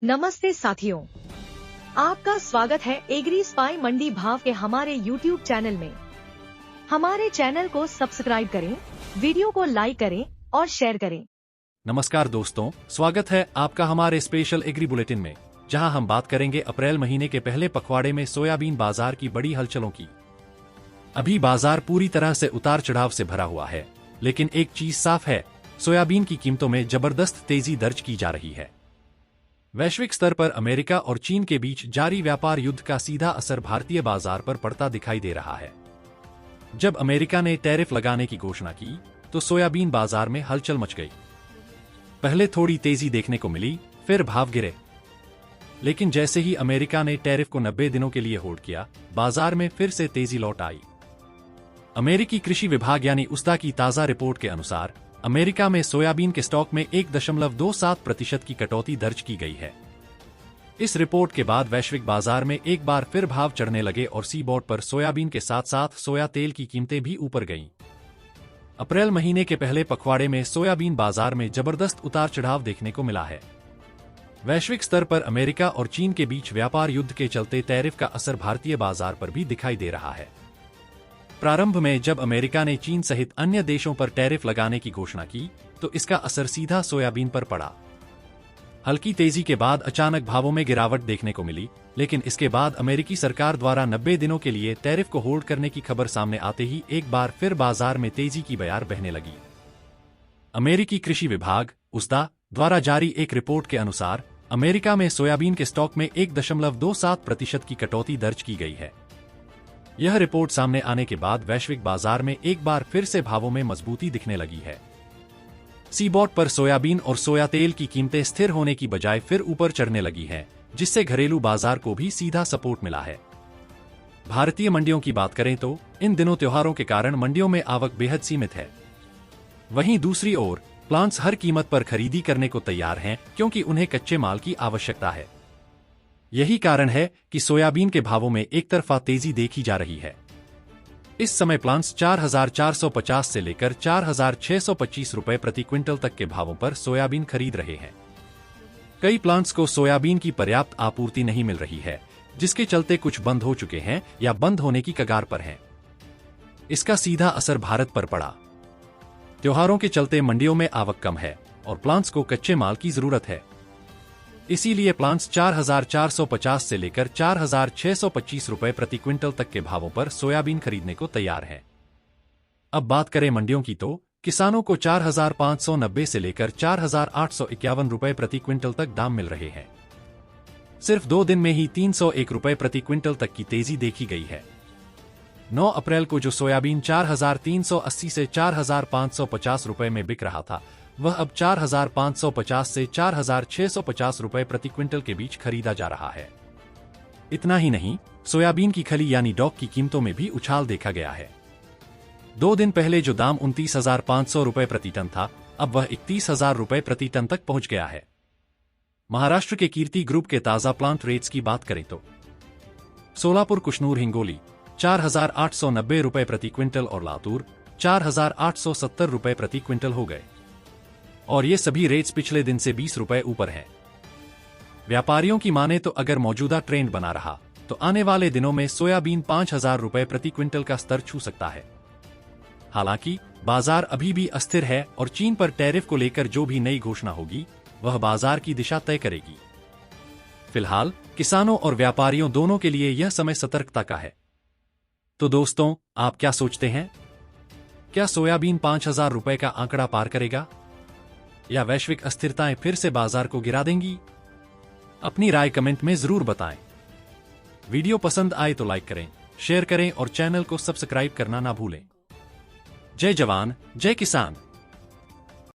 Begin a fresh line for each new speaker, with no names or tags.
नमस्ते साथियों, आपका स्वागत है एग्री स्पाई मंडी भाव के हमारे YouTube चैनल में। हमारे चैनल को सब्सक्राइब करें, वीडियो को लाइक करें और शेयर करें।
नमस्कार दोस्तों, स्वागत है आपका हमारे स्पेशल एग्री बुलेटिन में, जहां हम बात करेंगे अप्रैल महीने के पहले पखवाड़े में सोयाबीन बाजार की बड़ी हलचलों की। अभी बाजार पूरी तरह से उतार चढ़ाव से भरा हुआ है, लेकिन एक चीज साफ है, सोयाबीन की कीमतों में जबरदस्त तेजी दर्ज की जा रही है। वैश्विक स्तर पर अमेरिका और चीन के बीच जारी व्यापार युद्ध का सीधा असर भारतीय बाजार पर पड़ता दिखाई दे रहा है। जब अमेरिका ने टैरिफ लगाने की घोषणा की, तो सोयाबीन बाजार में हलचल मच गई। पहले थोड़ी तेजी देखने को मिली, फिर भाव गिरे। लेकिन जैसे ही अमेरिका ने टैरिफ को 90 दिनों के लिए होल्ड किया, बाजार में फिर से तेजी लौट आई। अमेरिकी कृषि विभाग यानी USDA की ताजा रिपोर्ट के अनुसार अमेरिका में सोयाबीन के स्टॉक में 1.27% की कटौती दर्ज की गई है। इस रिपोर्ट के बाद वैश्विक बाजार में एक बार फिर भाव चढ़ने लगे और सीबोर्ड पर सोयाबीन के साथ साथ सोया तेल की कीमतें भी ऊपर गईं। अप्रैल महीने के पहले पखवाड़े में सोयाबीन बाजार में जबरदस्त उतार चढ़ाव देखने को मिला है। वैश्विक स्तर पर अमेरिका और चीन के बीच व्यापार युद्ध के चलते टैरिफ का असर भारतीय बाजार पर भी दिखाई दे रहा है। प्रारंभ में जब अमेरिका ने चीन सहित अन्य देशों पर टैरिफ लगाने की घोषणा की, तो इसका असर सीधा सोयाबीन पर पड़ा। हल्की तेजी के बाद अचानक भावों में गिरावट देखने को मिली, लेकिन इसके बाद अमेरिकी सरकार द्वारा 90 दिनों के लिए टैरिफ को होल्ड करने की खबर सामने आते ही एक बार फिर बाजार में तेजी की बयार बहने लगी। अमेरिकी कृषि विभाग USDA द्वारा जारी एक रिपोर्ट के अनुसार अमेरिका में सोयाबीन के स्टॉक में 1.27% की कटौती दर्ज की गई है। यह रिपोर्ट सामने आने के बाद वैश्विक बाजार में एक बार फिर से भावों में मजबूती दिखने लगी है। सीबोर्ड पर सोयाबीन और सोया तेल की कीमतें स्थिर होने की बजाय फिर ऊपर चढ़ने लगी हैं, जिससे घरेलू बाजार को भी सीधा सपोर्ट मिला है। भारतीय मंडियों की बात करें तो इन दिनों त्योहारों के कारण मंडियों में आवक बेहद सीमित है। वहीं दूसरी ओर प्लांट्स हर कीमत पर खरीदी करने को तैयार हैं, क्योंकि उन्हें कच्चे माल की आवश्यकता है। यही कारण है कि सोयाबीन के भावों में एक तरफा तेजी देखी जा रही है। इस समय प्लांट्स 4,450 से लेकर 4,625 रुपए प्रति क्विंटल तक के भावों पर सोयाबीन खरीद रहे हैं। कई प्लांट्स को सोयाबीन की पर्याप्त आपूर्ति नहीं मिल रही है, जिसके चलते कुछ बंद हो चुके हैं या बंद होने की कगार पर हैं। इसका सीधा असर भारत पर पड़ा। त्योहारों के चलते मंडियों में आवक कम है और प्लांट्स को कच्चे माल की जरूरत है। इसीलिए प्लांट्स 4,450 से लेकर 4,625 रुपए प्रति क्विंटल तक के भावों पर सोयाबीन खरीदने को तैयार हैं। अब बात करें मंडियों की तो किसानों को 4,590 से लेकर 4,851 रुपए प्रति क्विंटल तक दाम मिल रहे हैं। सिर्फ 2 दिन में ही 301 रुपए प्रति क्विंटल तक की तेजी देखी गई है। 9 अप्रैल को जो सोयाबीन 4,380 से 4,550 रुपए में बिक रहा था, वह अब 4,550 से 4,650 रुपए प्रति क्विंटल के बीच खरीदा जा रहा है। इतना ही नहीं, सोयाबीन की खली यानी डॉक की कीमतों में भी उछाल देखा गया है। 2 दिन पहले जो दाम 29,500 रुपए प्रति टन था, अब वह 31,000 रुपए प्रति टन तक पहुंच गया है। महाराष्ट्र के कीर्ति ग्रुप के ताजा प्लांट रेट्स की बात करें तो सोलापुर, कुशनूर, हिंगोली 4,890 रुपए प्रति क्विंटल और लातूर 4,870 रुपए प्रति क्विंटल हो गए। और ये सभी रेट्स पिछले दिन से 20 रुपए ऊपर हैं। व्यापारियों की माने तो अगर मौजूदा ट्रेंड बना रहा, तो आने वाले दिनों में सोयाबीन 5,000 रुपए प्रति क्विंटल का स्तर छू सकता है। हालांकि बाजार अभी भी अस्थिर है और चीन पर टैरिफ को लेकर जो भी नई घोषणा होगी, वह बाजार की दिशा तय करेगी। फिलहाल किसानों और व्यापारियों दोनों के लिए यह समय सतर्कता का है। तो दोस्तों, आप क्या सोचते हैं? क्या सोयाबीन 5,000 रुपए का आंकड़ा पार करेगा, या वैश्विक अस्थिरताएं फिर से बाजार को गिरा देंगी? अपनी राय कमेंट में जरूर बताएं। वीडियो पसंद आए तो लाइक करें, शेयर करें और चैनल को सब्सक्राइब करना ना भूलें। जय जवान, जय किसान।